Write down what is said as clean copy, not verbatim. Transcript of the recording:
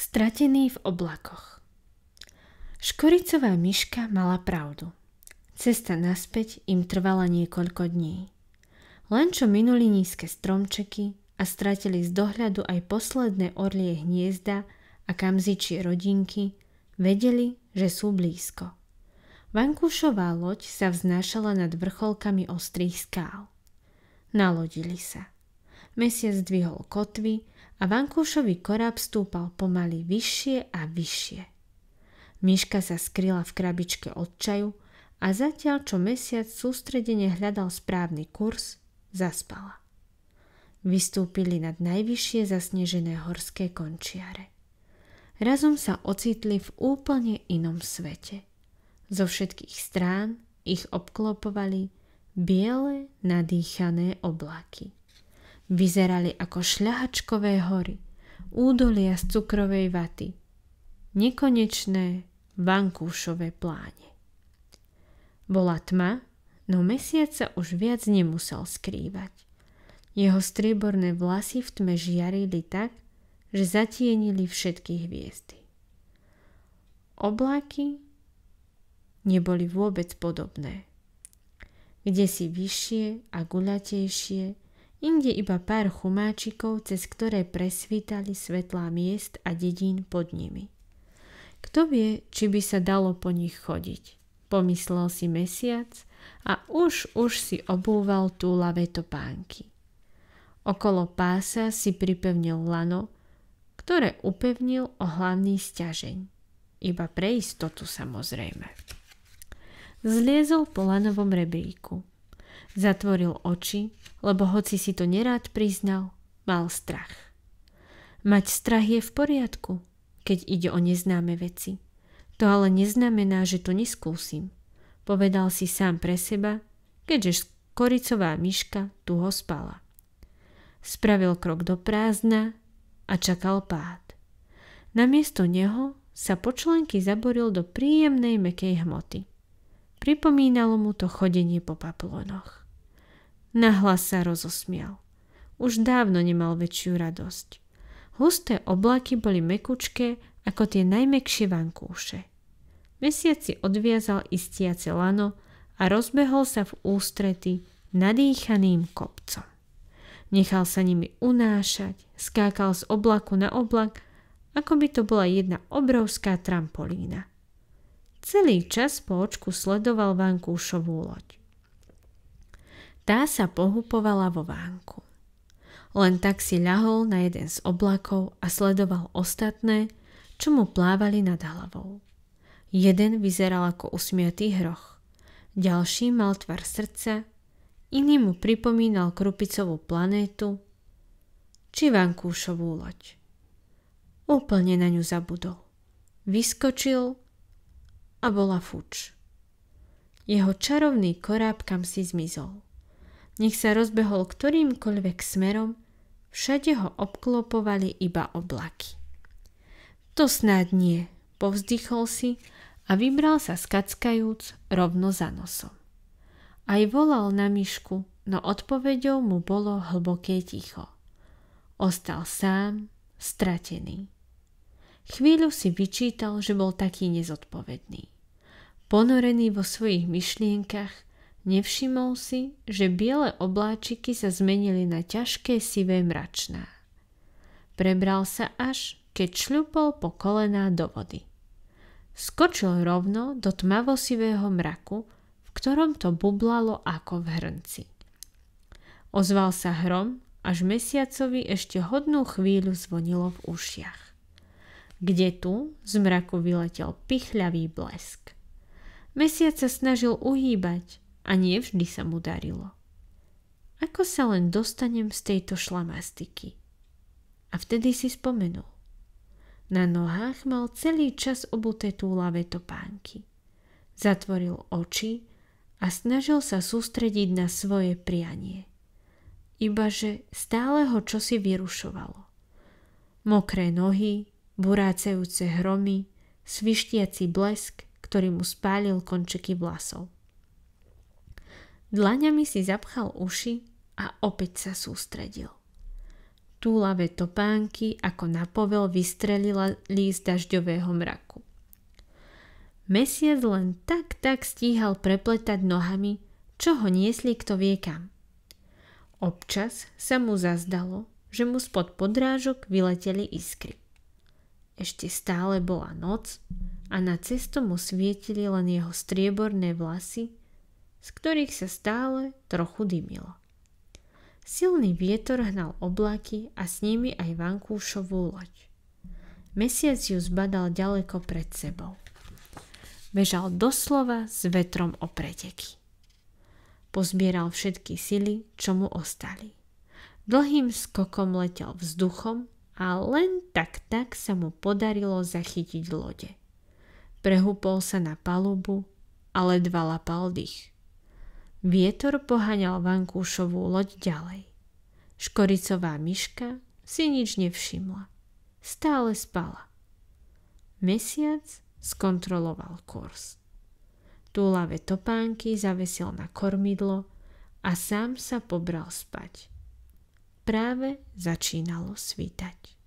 Stratený v oblakoch. Škoricová myška mala pravdu. Cesta naspäť im trvala niekoľko dní. Len čo minuli nízke stromčeky a stratili z dohľadu aj posledné orlie hniezda a kamzičie rodinky, vedeli, že sú blízko. Vankúšová loď sa vznášala nad vrcholkami ostrých skál. Nalodili sa. Mesiac zdvihol kotvy a Vankúšový koráb stúpal pomaly vyššie a vyššie. Myška sa skryla v krabičke od čaju a zatiaľ, čo mesiac sústredene hľadal správny kurz, zaspala. Vystúpili nad najvyššie zasnežené horské končiare. Razom sa ocitli v úplne inom svete. Zo všetkých strán ich obklopovali biele, nadýchané oblaky. Vyzerali ako šľahačkové hory, údolia z cukrovej vaty, nekonečné Vankúšové pláne. Bola tma, no mesiac sa už viac nemusel skrývať. Jeho strieborné vlasy v tme žiarili tak, že zatienili všetky hviezdy. Oblaky neboli vôbec podobné. Kdesi vyššie a guľatejšie, inde iba pár chumáčikov, cez ktoré presvítali svetlá miest a dedín pod nimi. Kto vie, či by sa dalo po nich chodiť, pomyslel si mesiac a už si obúval túlavé topánky. Okolo pása si pripevnil lano, ktoré upevnil o hlavný sťažeň. Iba pre istotu, samozrejme. Zliezol po lanovom rebríku. Zatvoril oči, lebo hoci si to nerád priznal, mal strach. Mať strach je v poriadku, keď ide o neznáme veci. To ale neznamená, že to neskúsim, povedal si sám pre seba, keďže škoricová myška tuho spala. Spravil krok do prázdna a čakal pád. Namiesto neho sa po členky zaboril do príjemnej mäkkej hmoty. Pripomínalo mu to chodenie po paplónoch. Nahlas sa rozosmial. Už dávno nemal väčšiu radosť. Husté oblaky boli mäkučké ako tie najmäkšie vankúše. Mesiac si odviazal istiace lano a rozbehol sa v ústrety nadýchaným kopcom. Nechal sa nimi unášať, skákal z oblaku na oblak, ako by to bola jedna obrovská trampolína. Celý čas po očku sledoval Vankúšovú loď. Tá sa pohupovala vo vánku. Len tak si ľahol na jeden z oblakov a sledoval ostatné, čo mu plávali nad hlavou. Jeden vyzeral ako usmiatý hroch, ďalší mal tvar srdca, iný mu pripomínal krupicovú planétu či Vankúšovú loď. Úplne na ňu zabudol. Vyskočil a bola fuč. Jeho čarovný koráb kam si zmizol. Nech sa rozbehol ktorýmkoľvek smerom, všade ho obklopovali iba oblaky. To snáď nie, povzdychol si a vybral sa skackajúc rovno za nosom. Aj volal na myšku, no odpoveďou mu bolo hlboké ticho. Ostal sám, stratený. Chvíľu si vyčítal, že bol taký nezodpovedný. Ponorený vo svojich myšlienkach, nevšimol si, že biele obláčiky sa zmenili na ťažké sivé mračná. Prebral sa až, keď šľupol po kolená do vody. Skočil rovno do tmavosivého mraku, v ktorom to bublalo ako v hrnci. Ozval sa hrom, až mesiacovi ešte hodnú chvíľu zvonilo v ušiach. Kde tu z mraku vyletel pichľavý blesk. Mesiac sa snažil uhýbať a nie vždy sa mu darilo. Ako sa len dostanem z tejto šlamastiky? A vtedy si spomenul. Na nohách mal celý čas obuté túlavé topánky. Zatvoril oči a snažil sa sústrediť na svoje prianie. Ibaže stále ho čosi vyrušovalo. Mokré nohy, burácajúce hromy, svištiaci blesk, ktorý mu spálil končeky vlasov. Dlaňami si zapchal uši a opäť sa sústredil. Túlavé topánky ako na povel vystrelili z dažďového mraku. Mesiac len tak stíhal prepletať nohami, čo ho niesli kto vie kam. Občas sa mu zazdalo, že mu spod podrážok vyleteli iskry. Ešte stále bola noc a na cestu mu svietili len jeho strieborné vlasy, z ktorých sa stále trochu dymilo. Silný vietor hnal oblaky a s nimi aj vankúšovú loď. Mesiac ju zbadal ďaleko pred sebou. Bežal doslova s vetrom o preteky. Pozbieral všetky sily, čo mu ostali. Dlhým skokom letel vzduchom a len tak sa mu podarilo zachytiť lode. Prehúpol sa na palubu a ledva lapal dých. Vietor poháňal vankúšovú loď ďalej. Škoricová myška si nič nevšimla. Stále spala. Mesiac skontroloval kurz. Túlavé topánky zavesil na kormidlo a sám sa pobral spať. Práve začínalo svítať.